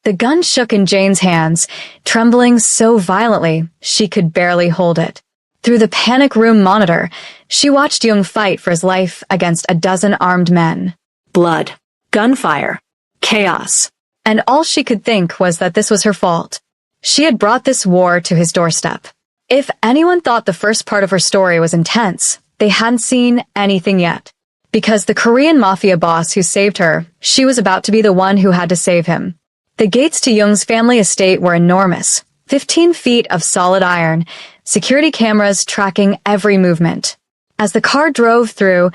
The gun shook in Jane's hands, trembling so violently she could barely hold it. Through the panic room monitor, she watched Jung fight for his life against a dozen armed men. Blood, gunfire, chaos. And all she could think was that this was her fault. She had brought this war to his doorstep. If anyone thought the first part of her story was intense, they hadn't seen anything yet. Because the Korean Mafia boss who saved her, she was about to be the one who had to save him. The gates to Jung's family estate were enormous, 15 feet of solid iron, security cameras tracking every movement. As the car drove through,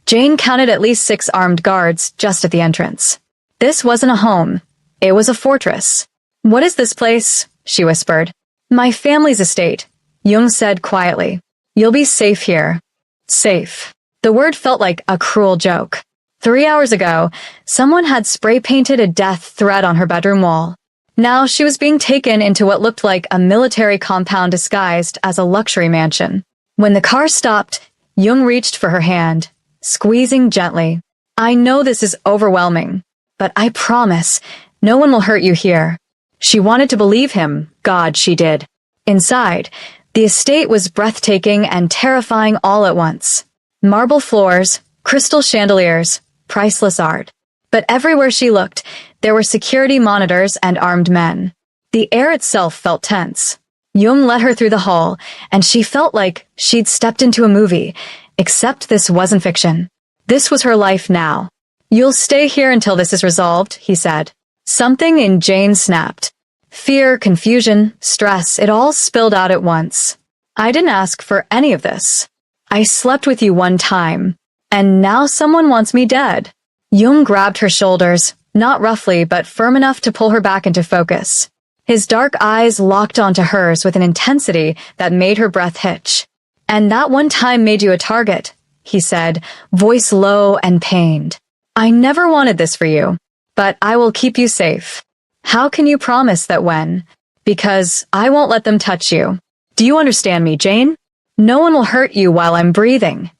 Jane counted at least 6 armed guards just at the entrance. This wasn't a home. It was a fortress. "What is this place?" she whispered. "My family's estate," Jung said quietly. "You'll be safe here." Safe. The word felt like a cruel joke. 3 hours ago, someone had spray-painted a death threat on her bedroom wall. Now she was being taken into what looked like a military compound disguised as a luxury mansion. When the car stopped, Jung reached for her hand, squeezing gently. "I know this is overwhelming, but I promise no one will hurt you here." She wanted to believe him. God, she did. Inside, the estate was breathtaking and terrifying all at once. Marble floors, crystal chandeliers, priceless art. But everywhere she looked, there were security monitors and armed men. The air itself felt tense. Jung led her through the hall, and she felt like she'd stepped into a movie, except this wasn't fiction. This was her life now. "You'll stay here until this is resolved," he said. Something in Jane snapped. Fear, confusion, stress, it all spilled out at once. "I didn't ask for any of this. I slept with you one time, and now someone wants me dead." Jung grabbed her shoulders, not roughly but firm enough to pull her back into focus. His dark eyes locked onto hers with an intensity that made her breath hitch. "And that one time made you a target," he said, voice low and pained. "I never wanted this for you, but I will keep you safe." "How can you promise that when?" "Because I won't let them touch you. Do you understand me, Jane? No one will hurt you while I'm breathing."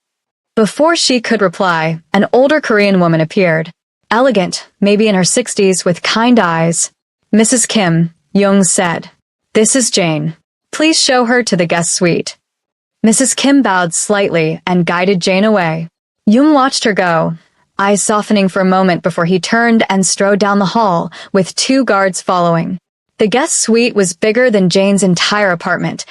Before she could reply, an older Korean woman appeared. Elegant, maybe in her 60s, with kind eyes. "Mrs. Kim," Jung said. "This is Jane. Please show her to the guest suite." Mrs. Kim bowed slightly and guided Jane away. Jung watched her go, eyes softening for a moment before he turned and strode down the hall, with 2 guards following. The guest suite was bigger than Jane's entire apartment.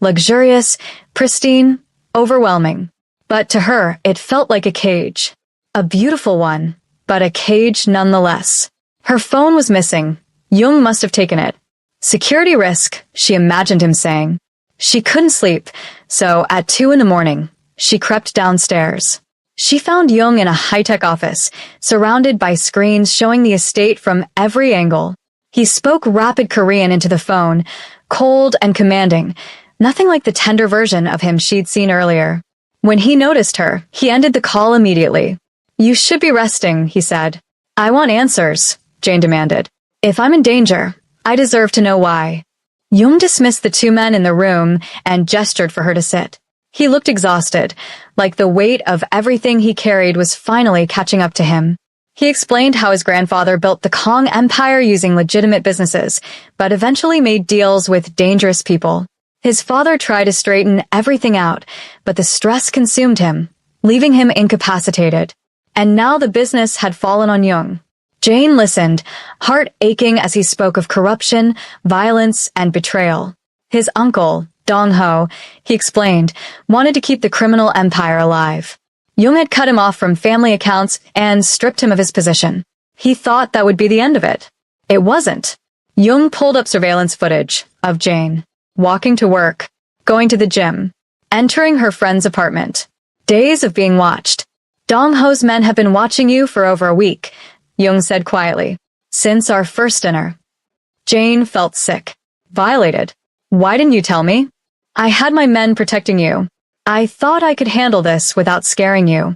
Luxurious, pristine, overwhelming. But to her, it felt like a cage. A beautiful one, but a cage nonetheless. Her phone was missing. Jung must have taken it. "Security risk," she imagined him saying. She couldn't sleep, so at 2 in the morning, she crept downstairs. She found Jung in a high-tech office, surrounded by screens showing the estate from every angle. He spoke rapid Korean into the phone, cold and commanding, nothing like the tender version of him she'd seen earlier. When he noticed her, he ended the call immediately. "You should be resting," he said. "I want answers," Jane demanded. "If I'm in danger, I deserve to know why." Jung dismissed the 2 men in the room and gestured for her to sit. He looked exhausted, like the weight of everything he carried was finally catching up to him. He explained how his grandfather built the Kong Empire using legitimate businesses, but eventually made deals with dangerous people. His father tried to straighten everything out, but the stress consumed him, leaving him incapacitated. And now the business had fallen on Jung. Jane listened, heart aching as he spoke of corruption, violence, and betrayal. His uncle, Dong-ho, he explained, wanted to keep the criminal empire alive. Jung had cut him off from family accounts and stripped him of his position. He thought that would be the end of it. It wasn't. Jung pulled up surveillance footage of Jane, walking to work, going to the gym, entering her friend's apartment. Days of being watched. "Dong-ho's men have been watching you for over a week," Jung said quietly. "Since our first dinner." Jane felt sick, violated. "Why didn't you tell me? I had my men protecting you. I thought I could handle this without scaring you."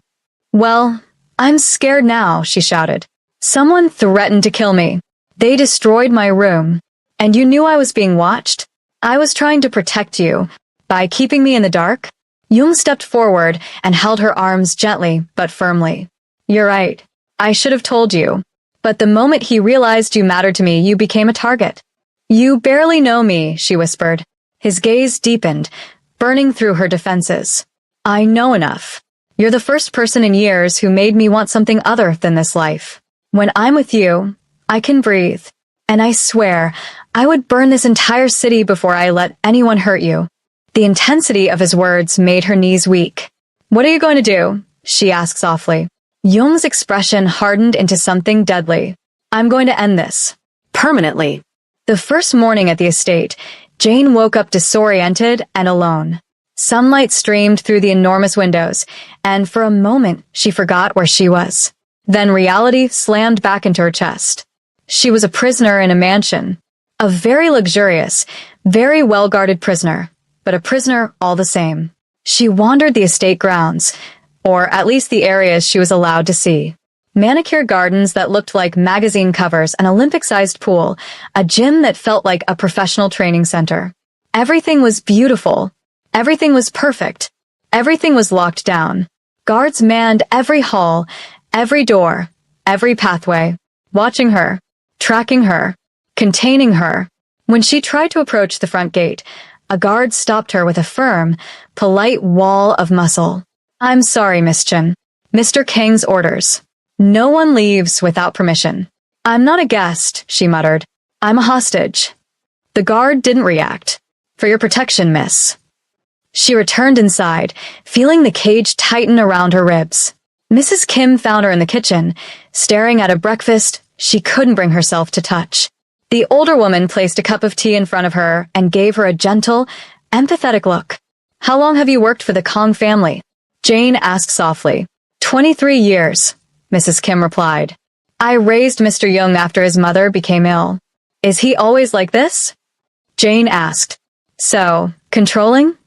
"Well, I'm scared now," she shouted. "Someone threatened to kill me. They destroyed my room. And you knew I was being watched? I was trying to protect you. By keeping me in the dark?" Jung stepped forward and held her arms gently but firmly. "You're right. I should have told you. But the moment he realized you mattered to me, you became a target. You barely know me, she whispered. His gaze deepened, burning through her defenses. I know enough. You're the first person in years who made me want something other than this life. When I'm with you, I can breathe. And I swear, I would burn this entire city before I let anyone hurt you. The intensity of his words made her knees weak. What are you going to do? She asked softly. Jung's expression hardened into something deadly. I'm going to end this. Permanently. The first morning at the estate, Jane woke up disoriented and alone. Sunlight streamed through the enormous windows, and for a moment she forgot where she was. Then reality slammed back into her chest. She was a prisoner in a mansion. A very luxurious, very well-guarded prisoner, but a prisoner all the same. She wandered the estate grounds, or at least the areas she was allowed to see. Manicured gardens that looked like magazine covers, an Olympic-sized pool, a gym that felt like a professional training center. Everything was beautiful. Everything was perfect. Everything was locked down. Guards manned every hall, every door, every pathway, watching her, tracking her, containing her. When she tried to approach the front gate, a guard stopped her with a firm, polite wall of muscle. I'm sorry, Miss Chen. Mr. Kang's orders. No one leaves without permission. I'm not a guest, she muttered. I'm a hostage. The guard didn't react. For your protection, miss. She returned inside, feeling the cage tighten around her ribs. Mrs. Kim found her in the kitchen, staring at a breakfast she couldn't bring herself to touch. The older woman placed a cup of tea in front of her and gave her a gentle, empathetic look. How long have you worked for the Kong family? Jane asked softly. 23 years, Mrs. Kim replied. I raised Mr. Jung after his mother became ill. Is he always like this? Jane asked. So, controlling?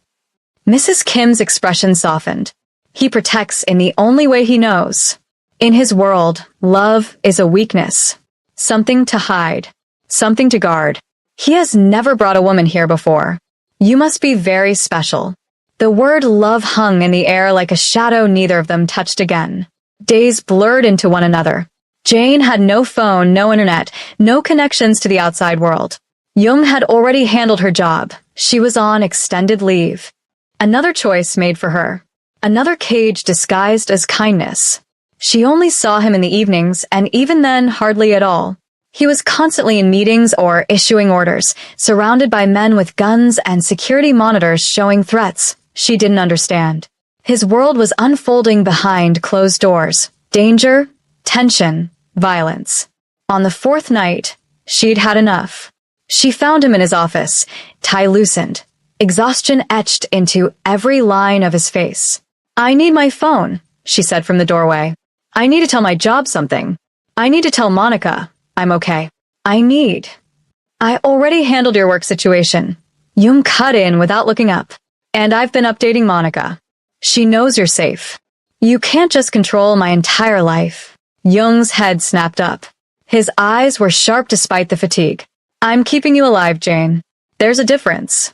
Mrs. Kim's expression softened. He protects in the only way he knows. In his world, love is a weakness. Something to hide. Something to guard. He has never brought a woman here before. You must be very special. The word love hung in the air like a shadow neither of them touched again. Days blurred into one another. Jane had no phone, no internet, no connections to the outside world. Jung had already handled her job. She was on extended leave. Another choice made for her. Another cage disguised as kindness. She only saw him in the evenings, and even then hardly at all. He was constantly in meetings or issuing orders, surrounded by men with guns and security monitors showing threats she didn't understand. His world was unfolding behind closed doors. Danger, tension, violence. On the fourth night, she'd had enough. She found him in his office, tie loosened, exhaustion etched into every line of his face. I need my phone, she said from the doorway. I need to tell my job something. I need to tell Monica I'm okay. I already handled your work situation. Jung cut in without looking up. And I've been updating Monica. She knows you're safe. You can't just control my entire life. Jung's head snapped up. His eyes were sharp despite the fatigue. I'm keeping you alive, Jane. There's a difference.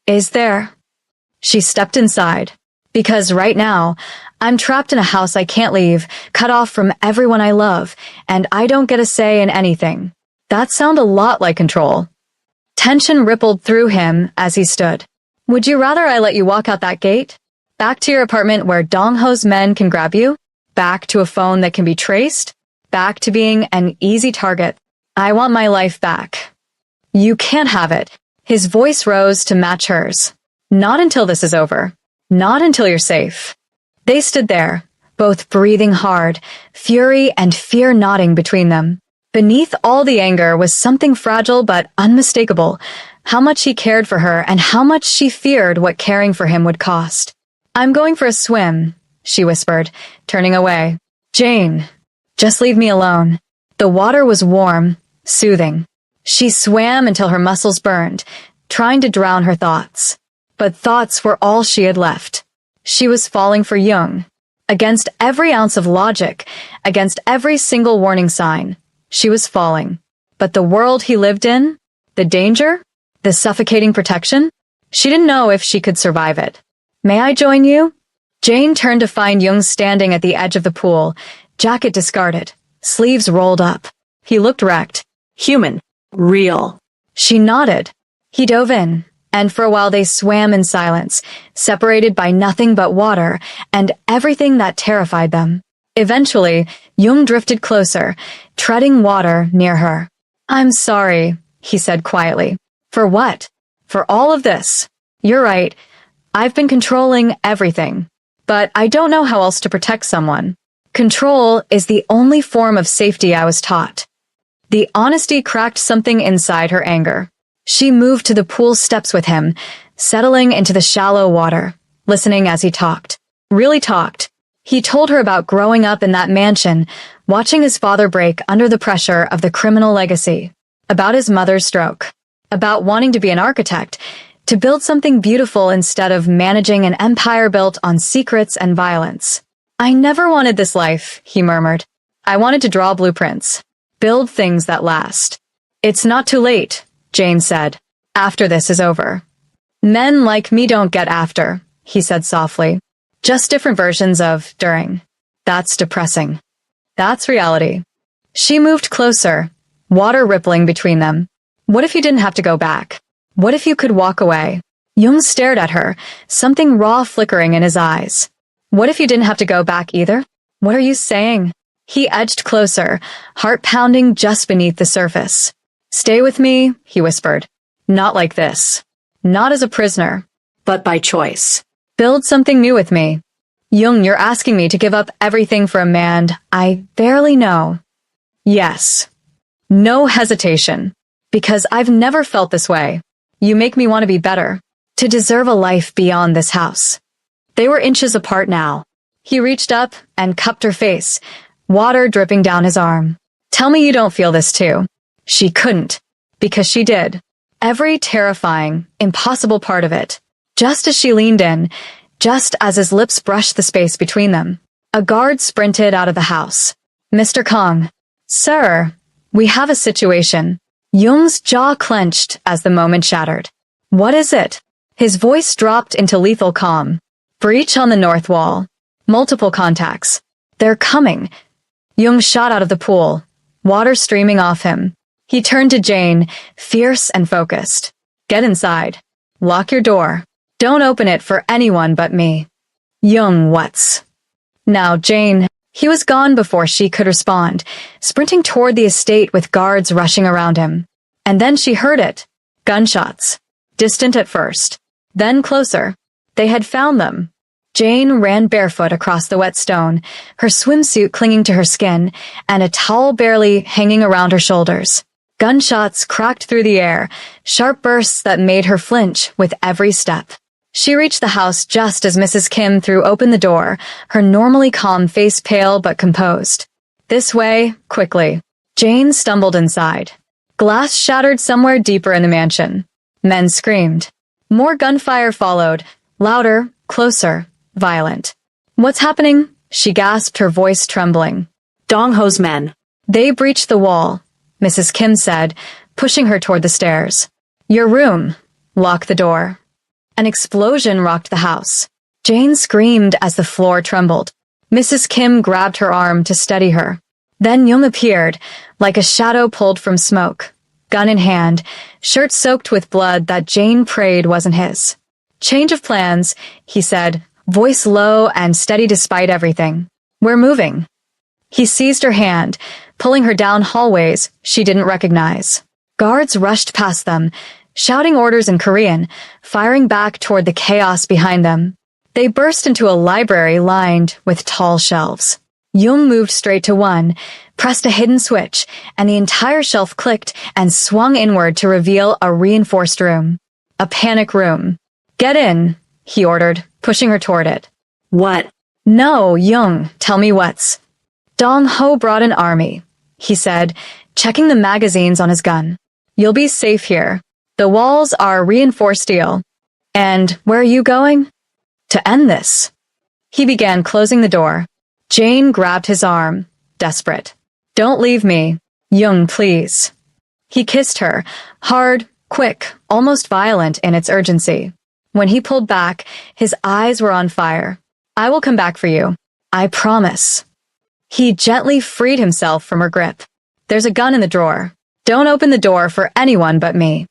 Is there? She stepped inside. Because right now, I'm trapped in a house I can't leave, cut off from everyone I love, and I don't get a say in anything. That sounded a lot like control. Tension rippled through him as he stood. Would you rather I let you walk out that gate? Back to your apartment where Dong Ho's men can grab you? Back to a phone that can be traced? Back to being an easy target? I want my life back. You can't have it. His voice rose to match hers. Not until this is over. Not until you're safe. They stood there, both breathing hard, fury and fear knotting between them. Beneath all the anger was something fragile but unmistakable, how much he cared for her and how much she feared what caring for him would cost. I'm going for a swim, she whispered, turning away. Jane, just leave me alone. The water was warm, soothing. She swam until her muscles burned, trying to drown her thoughts. But thoughts were all she had left. She was falling for Jung. Against every ounce of logic, against every single warning sign, she was falling. But the world he lived in, the danger, the suffocating protection, she didn't know if she could survive it. May I join you? Jane turned to find Jung standing at the edge of the pool, jacket discarded, sleeves rolled up. He looked wrecked. Human. Real. She nodded. He dove in, and for a while they swam in silence, separated by nothing but water and everything that terrified them. Eventually, Jung drifted closer, treading water near her. "I'm sorry," he said quietly. "For what?" "For all of this. You're right. I've been controlling everything. But I don't know how else to protect someone. Control is the only form of safety I was taught." The honesty cracked something inside her anger. She moved to the pool steps with him, settling into the shallow water, listening as he talked. Really talked. He told her about growing up in that mansion, watching his father break under the pressure of the criminal legacy, about his mother's stroke, about wanting to be an architect, to build something beautiful instead of managing an empire built on secrets and violence. "I never wanted this life," he murmured. "I wanted to draw blueprints, build things that last." "It's not too late," Jane said. "After this is over." "Men like me don't get after," he said softly. "Just different versions of during." "That's depressing." "That's reality." She moved closer, water rippling between them. "What if you didn't have to go back? What if you could walk away?" Jung stared at her, something raw flickering in his eyes. "What if you didn't have to go back either? What are you saying?" He edged closer, heart pounding just beneath the surface. "Stay with me," he whispered. "Not like this. Not as a prisoner. But by choice. Build something new with me." "Jung, you're asking me to give up everything for a man I barely know." "Yes." No hesitation. "Because I've never felt this way. You make me want to be better. To deserve a life beyond this house." They were inches apart now. He reached up and cupped her face, water dripping down his arm. "Tell me you don't feel this too." She couldn't, because she did. Every terrifying, impossible part of it. Just as she leaned in, just as his lips brushed the space between them, a guard sprinted out of the house. "Mr. Kong." "Sir, we have a situation." Jung's jaw clenched as the moment shattered. "What is it?" His voice dropped into lethal calm. "Breach on the north wall. Multiple contacts. They're coming." Jung shot out of the pool, water streaming off him. He turned to Jane, fierce and focused. "Get inside. Lock your door. Don't open it for anyone but me." Jung, what's? Now, Jane. He was gone before she could respond, sprinting toward the estate with guards rushing around him. And then she heard it. Gunshots. Distant at first. Then closer. They had found them. Jane ran barefoot across the wet stone, her swimsuit clinging to her skin, and a towel barely hanging around her shoulders. Gunshots cracked through the air, sharp bursts that made her flinch with every step. She reached the house just as Mrs. Kim threw open the door, her normally calm face pale but composed. "This way, quickly." Jane stumbled inside. Glass shattered somewhere deeper in the mansion. Men screamed. More gunfire followed, louder, closer, violent. "What's happening?" she gasped, her voice trembling. "Dong-ho's men." "They breached the wall," Mrs. Kim said, pushing her toward the stairs. "Your room. Lock the door." An explosion rocked the house. Jane screamed as the floor trembled. Mrs. Kim grabbed her arm to steady her. Then Jung appeared, like a shadow pulled from smoke. Gun in hand, shirt soaked with blood that Jane prayed wasn't his. "Change of plans," he said, voice low and steady despite everything. "We're moving." He seized her hand, pulling her down hallways she didn't recognize. Guards rushed past them, shouting orders in Korean, firing back toward the chaos behind them. They burst into a library lined with tall shelves. Jung moved straight to one, pressed a hidden switch, and the entire shelf clicked and swung inward to reveal a reinforced room. A panic room. "Get in," he ordered, pushing her toward it. "What?" "No, Jung, tell me what's." "Dong-ho brought an army," he said, checking the magazines on his gun. "You'll be safe here. The walls are reinforced steel. And where are you going?" "To end this." He began closing the door. Jane grabbed his arm, desperate. "Don't leave me. Jung, please." He kissed her, hard, quick, almost violent in its urgency. When he pulled back, his eyes were on fire. "I will come back for you. I promise." He gently freed himself from her grip. There's a gun in the drawer. Don't open the door for anyone but me.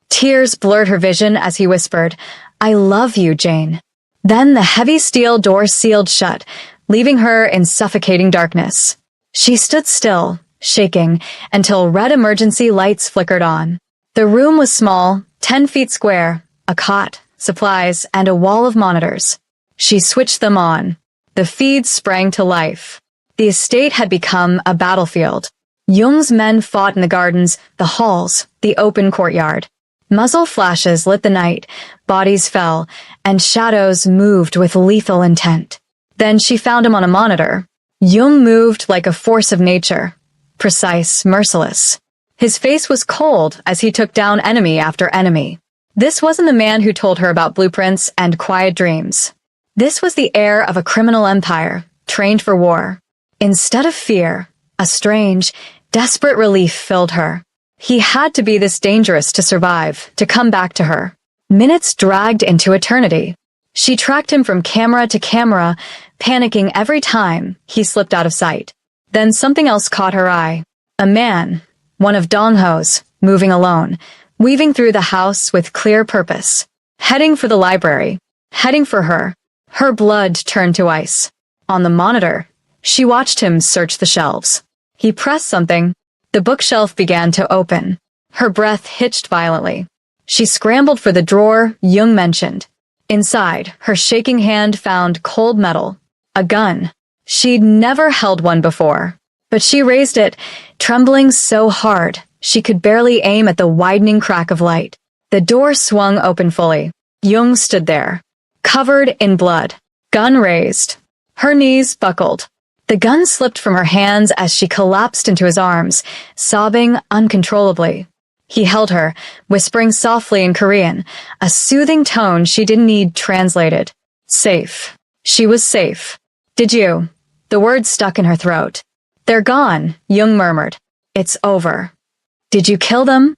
Tears blurred her vision as he whispered, I love you, Jane. Then the heavy steel door sealed shut, leaving her in suffocating darkness. She stood still, shaking, until red emergency lights flickered on. The room was small, 10 feet square, a cot, supplies, and a wall of monitors. She switched them on. The feeds sprang to life. The estate had become a battlefield. Jung's men fought in the gardens, the halls, the open courtyard. Muzzle flashes lit the night, bodies fell, and shadows moved with lethal intent. Then she found him on a monitor. Jung moved like a force of nature, precise, merciless. His face was cold as he took down enemy after enemy. This wasn't the man who told her about blueprints and quiet dreams. This was the heir of a criminal empire, trained for war. Instead of fear, a strange, desperate relief filled her. He had to be this dangerous to survive, to come back to her. Minutes dragged into eternity. She tracked him from camera to camera, panicking every time he slipped out of sight. Then something else caught her eye. A man, one of Dongho's, moving alone, weaving through the house with clear purpose. Heading for the library. Heading for her. Her blood turned to ice. On the monitor, she watched him search the shelves. He pressed something. The bookshelf began to open. Her breath hitched violently. She scrambled for the drawer Jung mentioned. Inside, her shaking hand found cold metal. A gun. She'd never held one before. But she raised it, trembling so hard, she could barely aim at the widening crack of light. The door swung open fully. Jung stood there, covered in blood, gun raised. Her knees buckled. The gun slipped from her hands as she collapsed into his arms, sobbing uncontrollably. He held her, whispering softly in Korean, a soothing tone she didn't need translated. Safe. She was safe. Did you? The words stuck in her throat. They're gone, Jung murmured. It's over. Did you kill them?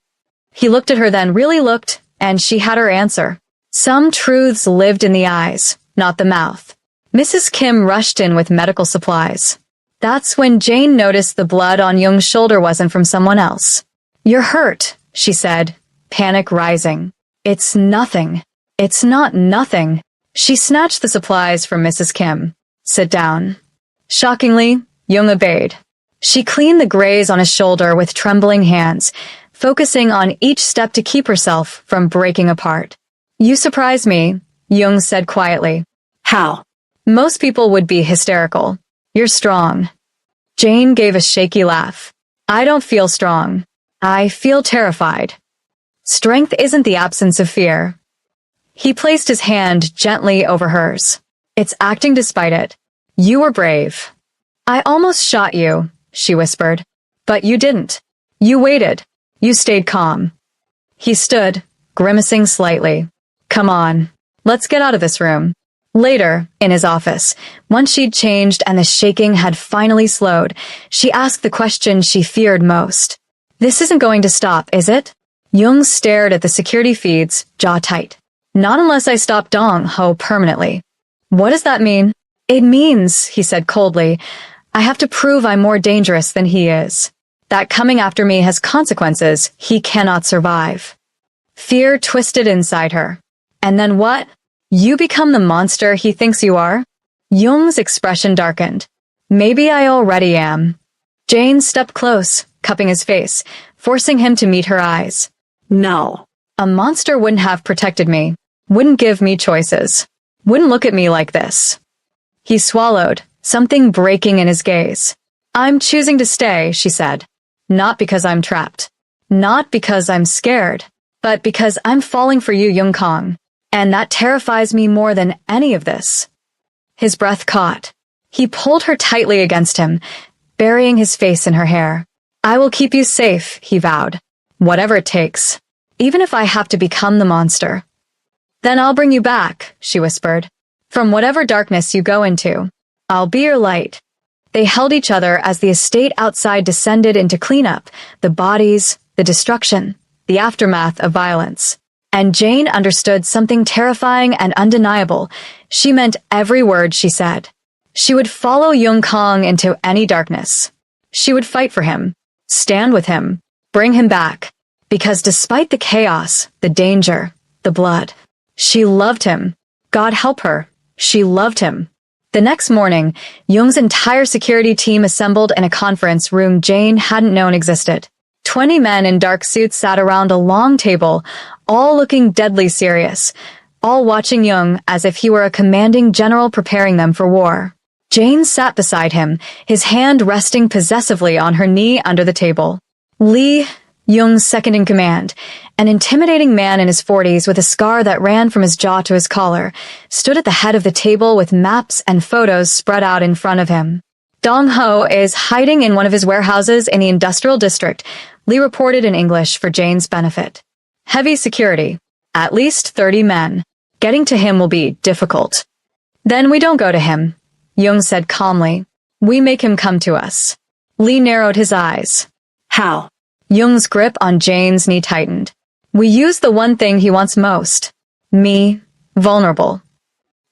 He looked at her then, really looked, and she had her answer. Some truths lived in the eyes, not the mouth. Mrs. Kim rushed in with medical supplies. That's when Jane noticed the blood on Jung's shoulder wasn't from someone else. You're hurt, she said, panic rising. It's nothing. It's not nothing. She snatched the supplies from Mrs. Kim. Sit down. Shockingly, Jung obeyed. She cleaned the graze on his shoulder with trembling hands, focusing on each step to keep herself from breaking apart. You surprise me, Jung said quietly. How? Most people would be hysterical. You're strong. Jane gave a shaky laugh. I don't feel strong. I feel terrified. Strength isn't the absence of fear. He placed his hand gently over hers. It's acting despite it. You were brave. I almost shot you, she whispered. But you didn't. You waited. You stayed calm. He stood, grimacing slightly. Come on. Let's get out of this room. Later, in his office, once she'd changed and the shaking had finally slowed, she asked the question she feared most. This isn't going to stop, is it? Jung stared at the security feeds, jaw tight. Not unless I stop Dong Ho permanently. What does that mean? It means, he said coldly, I have to prove I'm more dangerous than he is. That coming after me has consequences he cannot survive. Fear twisted inside her. And then what? You become the monster he thinks you are? Jung's expression darkened. Maybe I already am. Jane stepped close, cupping his face, forcing him to meet her eyes. No. A monster wouldn't have protected me, wouldn't give me choices, wouldn't look at me like this. He swallowed, something breaking in his gaze. I'm choosing to stay, she said. Not because I'm trapped. Not because I'm scared, but because I'm falling for you, Jung Kong. And that terrifies me more than any of this. His breath caught. He pulled her tightly against him, burying his face in her hair. I will keep you safe, he vowed. Whatever it takes. Even if I have to become the monster. Then I'll bring you back, she whispered. From whatever darkness you go into. I'll be your light. They held each other as the estate outside descended into cleanup, the bodies, the destruction, the aftermath of violence. And Jane understood something terrifying and undeniable. She meant every word she said. She would follow Jung Kong into any darkness. She would fight for him, stand with him, bring him back, because despite the chaos, the danger, the blood, she loved him. God help her, she loved him. The next morning, Jung's entire security team assembled in a conference room Jane hadn't known existed. 20 men in dark suits sat around a long table, all looking deadly serious, all watching Jung as if he were a commanding general preparing them for war. Jane sat beside him, his hand resting possessively on her knee under the table. Lee, Jung's second-in-command, an intimidating man in his 40s with a scar that ran from his jaw to his collar, stood at the head of the table with maps and photos spread out in front of him. Dong-ho is hiding in one of his warehouses in the industrial district, Lee reported in English for Jane's benefit. Heavy security. At least 30 men. Getting to him will be difficult. Then we don't go to him, Jung said calmly. We make him come to us. Lee narrowed his eyes. How? Jung's grip on Jane's knee tightened. We use the one thing he wants most. Me, vulnerable.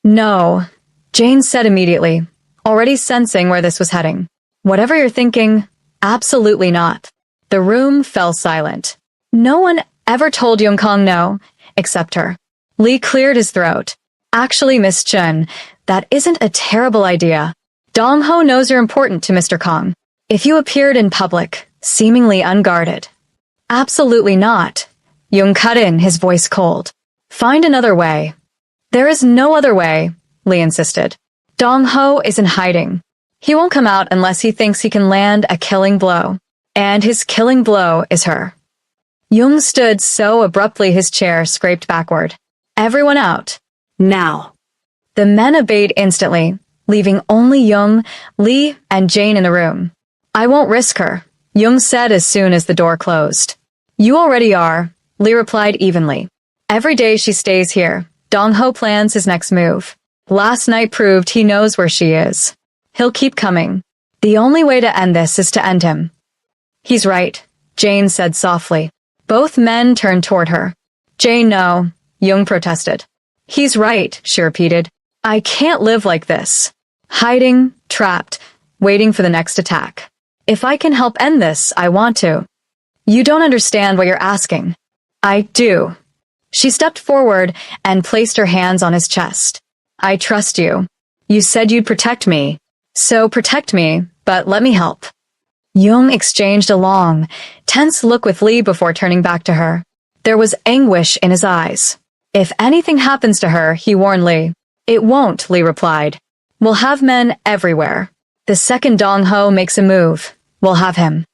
No, Jane said immediately, already sensing where this was heading. Whatever you're thinking, absolutely not. The room fell silent. No one ever told Jung Kong no, except her. Lee cleared his throat. Actually, Miss Chun, that isn't a terrible idea. Dong-ho knows you're important to Mr. Kong. If you appeared in public, seemingly unguarded. Absolutely not. Jung cut in, his voice cold. Find another way. There is no other way, Lee insisted. Dong-ho is in hiding. He won't come out unless he thinks he can land a killing blow. And his killing blow is her. Jung stood so abruptly his chair scraped backward. Everyone out. Now. The men obeyed instantly, leaving only Jung, Lee, and Jane in the room. I won't risk her, Jung said as soon as the door closed. You already are, Lee replied evenly. Every day she stays here, Dong-ho plans his next move. Last night proved he knows where she is. He'll keep coming. The only way to end this is to end him. He's right, Jane said softly. Both men turned toward her. Jane, no, Jung protested. He's right, she repeated. I can't live like this. Hiding, trapped, waiting for the next attack. If I can help end this, I want to. You don't understand what you're asking. I do. She stepped forward and placed her hands on his chest. I trust you. You said you'd protect me. So protect me, but let me help. Jung exchanged a long, tense look with Lee before turning back to her. There was anguish in his eyes. If anything happens to her, he warned Lee. It won't, Lee replied. We'll have men everywhere. The second Dong-ho makes a move, we'll have him.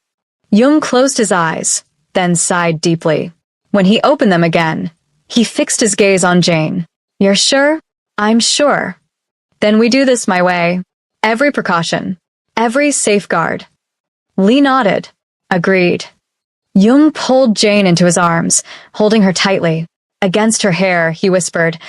Jung closed his eyes, then sighed deeply. When he opened them again, he fixed his gaze on Jane. You're sure? I'm sure. Then we do this my way. Every precaution. Every safeguard. Lee nodded. Agreed. Jung pulled Jane into his arms, holding her tightly. Against her hair, he whispered,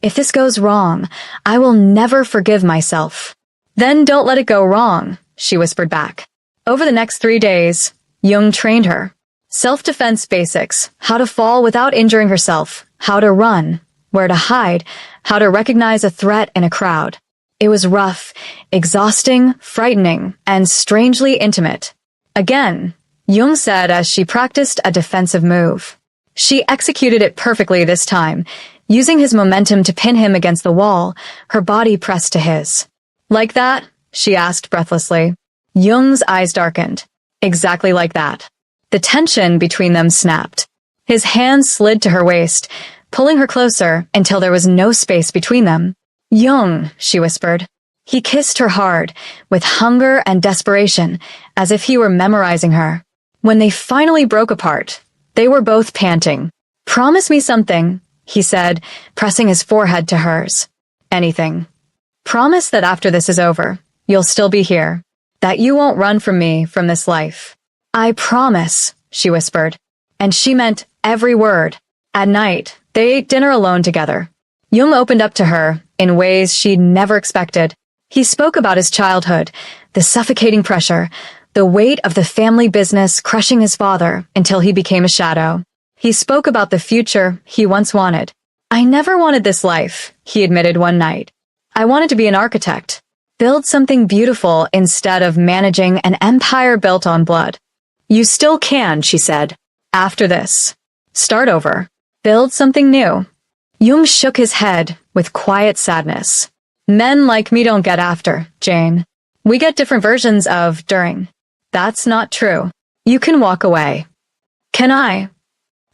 If this goes wrong, I will never forgive myself. Then don't let it go wrong, she whispered back. Over the next 3 days, Jung trained her. Self-defense basics, how to fall without injuring herself, how to run, where to hide, how to recognize a threat in a crowd. It was rough, exhausting, frightening, and strangely intimate. Again, Jung said as she practiced a defensive move. She executed it perfectly this time, using his momentum to pin him against the wall, her body pressed to his. Like that? She asked breathlessly. Jung's eyes darkened. Exactly like that. The tension between them snapped. His hand slid to her waist, pulling her closer until there was no space between them. Jung, she whispered. He kissed her hard, with hunger and desperation, as if he were memorizing her. When they finally broke apart, they were both panting. Promise me something, he said, pressing his forehead to hers. Anything. Promise that after this is over, you'll still be here, that you won't run from me from this life. I promise, she whispered, and she meant every word. At night, they ate dinner alone together. Jung opened up to her in ways she'd never expected. He spoke about his childhood, the suffocating pressure, the weight of the family business crushing his father until he became a shadow. He spoke about the future he once wanted. I never wanted this life, he admitted one night. I wanted to be an architect. Build something beautiful instead of managing an empire built on blood. You still can, she said. After this, start over. Build something new. Jung shook his head with quiet sadness. Men like me don't get after, Jane. We get different versions of during. That's not true. You can walk away. Can I?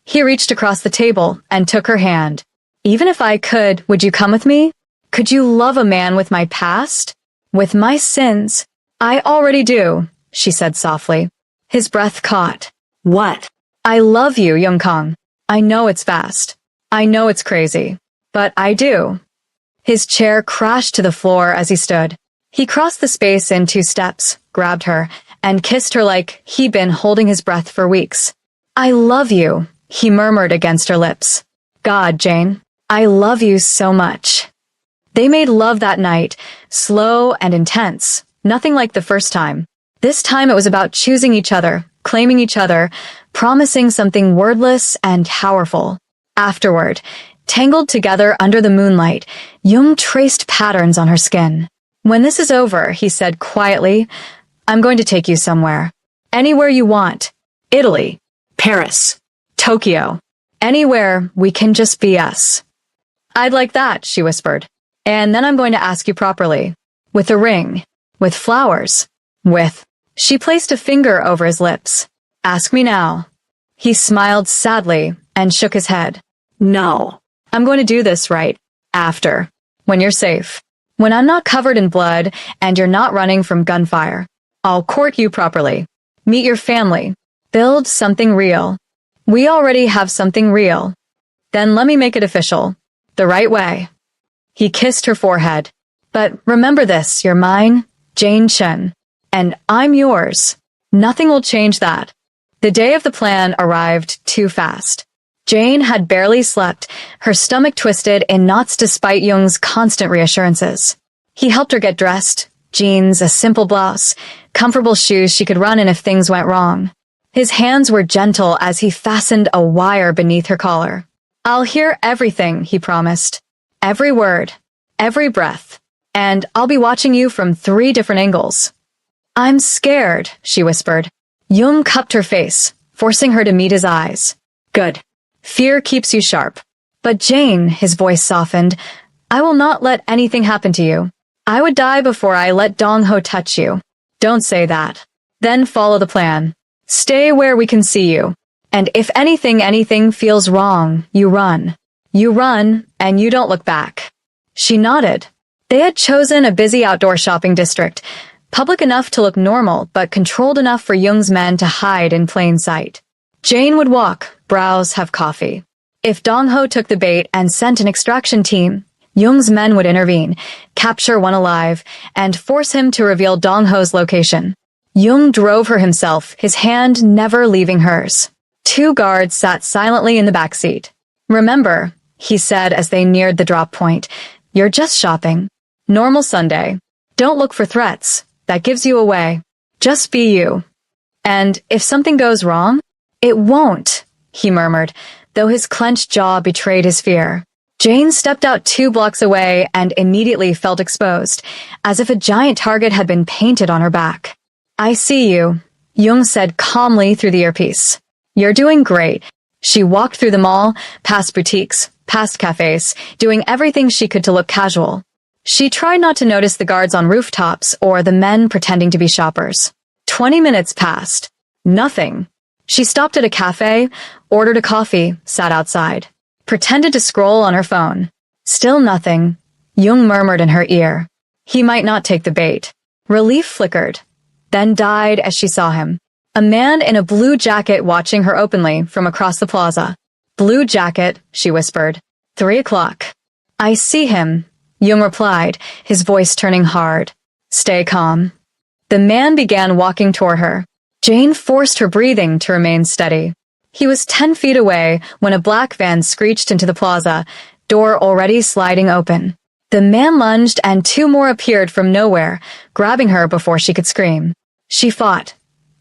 He reached across the table and took her hand. Even if I could, would you come with me? Could you love a man with my past? With my sins? I already do, she said softly. His breath caught. What? I love you, Yongkang. I know it's fast. I know it's crazy. But I do. His chair crashed to the floor as he stood. He crossed the space in 2 steps, grabbed her, and kissed her like he'd been holding his breath for weeks. I love you, he murmured against her lips. God, Jane, I love you so much. They made love that night, slow and intense, nothing like the first time. This time it was about choosing each other, claiming each other, promising something wordless and powerful. Afterward, tangled together under the moonlight, Jung traced patterns on her skin. When this is over, he said quietly, I'm going to take you somewhere. Anywhere you want. Italy, Paris, Tokyo, anywhere we can just be us. I'd like that, she whispered. And then I'm going to ask you properly. With a ring. With flowers. With. She placed a finger over his lips. Ask me now. He smiled sadly and shook his head. No. I'm going to do this right. After. When you're safe. When I'm not covered in blood and you're not running from gunfire. I'll court you properly. Meet your family. Build something real. We already have something real. Then let me make it official. The right way. He kissed her forehead. But remember this, you're mine, Jane Chen. And I'm yours. Nothing will change that. The day of the plan arrived too fast. Jane had barely slept, her stomach twisted in knots despite Jung's constant reassurances. He helped her get dressed, jeans, a simple blouse, comfortable shoes she could run in if things went wrong. His hands were gentle as he fastened a wire beneath her collar. I'll hear everything, he promised. Every word, every breath, and I'll be watching you from 3 different angles. I'm scared, she whispered. Jung cupped her face, forcing her to meet his eyes. Good. Fear keeps you sharp. But Jane, his voice softened, I will not let anything happen to you. I would die before I let Dong Ho touch you. Don't say that. Then follow the plan. Stay where we can see you. And if anything feels wrong, you run. You run, and you don't look back. She nodded. They had chosen a busy outdoor shopping district, public enough to look normal, but controlled enough for Jung's men to hide in plain sight. Jane would walk, browse, have coffee. If Dong Ho took the bait and sent an extraction team, Jung's men would intervene, capture one alive, and force him to reveal Dong Ho's location. Jung drove her himself, his hand never leaving hers. 2 guards sat silently in the back seat. Remember, he said as they neared the drop point, you're just shopping. Normal Sunday. Don't look for threats. That gives you away. Just be you. And if something goes wrong, it won't, he murmured, though his clenched jaw betrayed his fear. Jane stepped out 2 blocks away and immediately felt exposed, as if a giant target had been painted on her back. I see you, Jung said calmly through the earpiece. You're doing great. She walked through the mall, past boutiques, past cafes, doing everything she could to look casual. She tried not to notice the guards on rooftops or the men pretending to be shoppers. 20 minutes passed. Nothing. She stopped at a cafe, ordered a coffee, sat outside. Pretended to scroll on her phone. Still nothing. Jung murmured in her ear. He might not take the bait. Relief flickered, then died as she saw him. A man in a blue jacket watching her openly from across the plaza. Blue jacket, she whispered. 3 o'clock. I see him, Jung replied, his voice turning hard. Stay calm. The man began walking toward her. Jane forced her breathing to remain steady. He was 10 feet away when a black van screeched into the plaza, door already sliding open. The man lunged and 2 more appeared from nowhere, grabbing her before she could scream. She fought.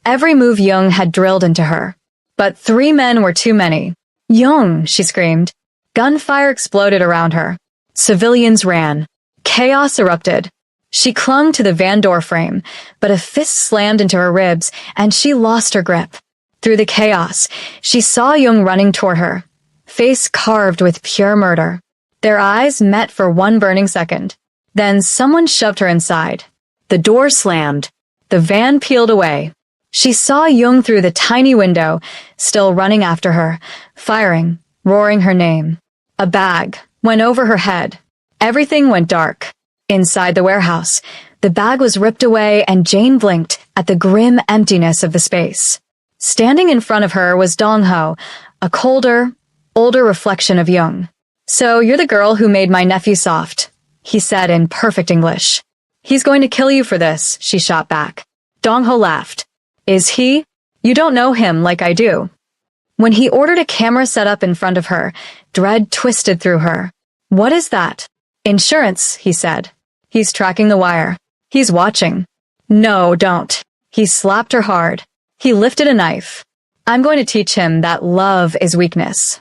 Every move Jung had drilled into her. But 3 men were too many. Jung, she screamed. Gunfire exploded around her. Civilians ran. Chaos erupted. She clung to the van door frame, but a fist slammed into her ribs, and she lost her grip. Through the chaos, she saw Jung running toward her, face carved with pure murder. Their eyes met for one burning second. Then someone shoved her inside. The door slammed. The van peeled away. She saw Jung through the tiny window, still running after her, firing, roaring her name. A bag went over her head. Everything went dark. Inside the warehouse, the bag was ripped away and Jane blinked at the grim emptiness of the space. Standing in front of her was Dong-ho, a colder, older reflection of Jung. "So you're the girl who made my nephew soft," he said in perfect English. "He's going to kill you for this," she shot back. Dong-ho laughed. "Is he? You don't know him like I do." When he ordered a camera set up in front of her, dread twisted through her. "What is that?" "Insurance," he said. "He's tracking the wire. He's watching." "No, don't." He slapped her hard. He lifted a knife. "I'm going to teach him that love is weakness."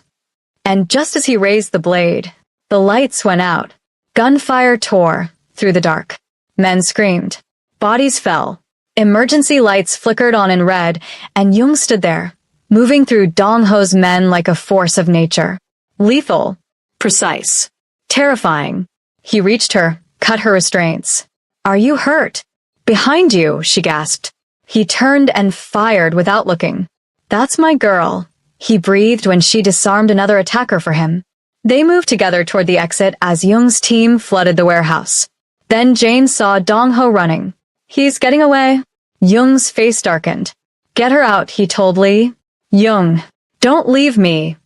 And just as he raised the blade, the lights went out. Gunfire tore through the dark. Men screamed. Bodies fell. Emergency lights flickered on in red, and Jung stood there, moving through Dong-ho's men like a force of nature. Lethal. Precise. Terrifying. He reached her, cut her restraints. "Are you hurt?" "Behind you," she gasped. He turned and fired without looking. "That's my girl," he breathed when she disarmed another attacker for him. They moved together toward the exit as Jung's team flooded the warehouse. Then Jane saw Dong-ho running. "He's getting away." Jung's face darkened. "Get her out," he told Lee. "Jung, don't leave me."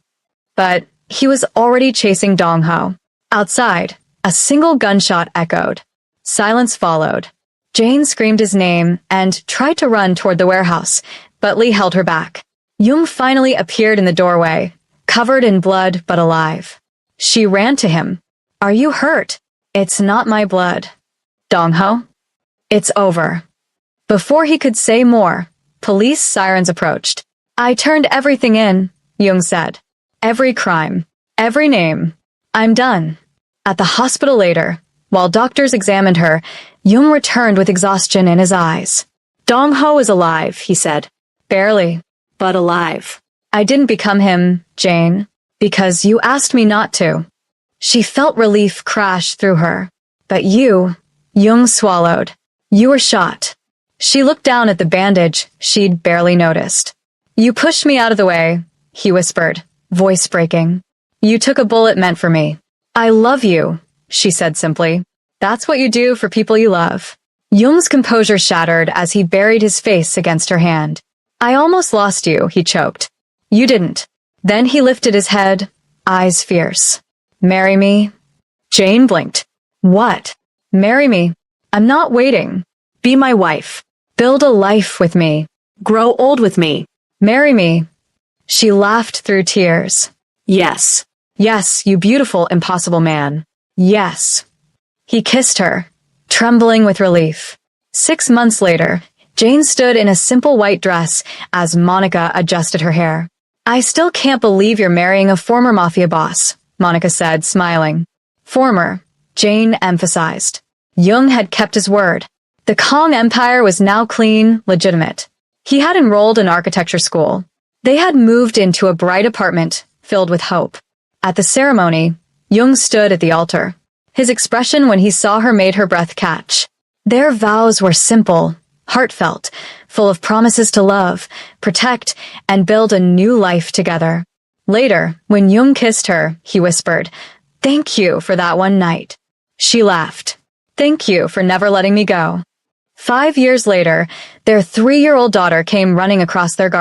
But he was already chasing Dong-ho. Outside, a single gunshot echoed. Silence followed. Jane screamed his name and tried to run toward the warehouse, but Lee held her back. Jung finally appeared in the doorway, covered in blood but alive. She ran to him. "Are you hurt?" "It's not my blood." "Dong-ho?" "It's over." Before he could say more, police sirens approached. "I turned everything in," Jung said. "Every crime. Every name. I'm done." At the hospital later, while doctors examined her, Jung returned with exhaustion in his eyes. "Dong-ho is alive," he said. "Barely, but alive. I didn't become him, Jane, because you asked me not to." She felt relief crash through her. "But you," Jung swallowed. "You were shot." She looked down at the bandage she'd barely noticed. "You pushed me out of the way," he whispered, voice breaking. "You took a bullet meant for me." "I love you," she said simply. "That's what you do for people you love." Jung's composure shattered as he buried his face against her hand. "I almost lost you," he choked. "You didn't." Then he lifted his head, eyes fierce. "Marry me?" Jane blinked. "What?" "Marry me. I'm not waiting. Be my wife. Build a life with me. Grow old with me. Marry me." She laughed through tears. "Yes. Yes, you beautiful, impossible man. Yes." He kissed her, trembling with relief. 6 months later, Jane stood in a simple white dress as Monica adjusted her hair. "I still can't believe you're marrying a former Mafia boss," Monica said, smiling. "Former," Jane emphasized. Jung had kept his word. The Kong Empire was now clean, legitimate. He had enrolled in architecture school. They had moved into a bright apartment filled with hope. At the ceremony, Jung stood at the altar. His expression when he saw her made her breath catch. Their vows were simple, heartfelt, full of promises to love, protect, and build a new life together. Later, when Jung kissed her, he whispered, "Thank you for that one night." She laughed. "Thank you for never letting me go." 5 years later, their 3-year-old daughter came running across their garden.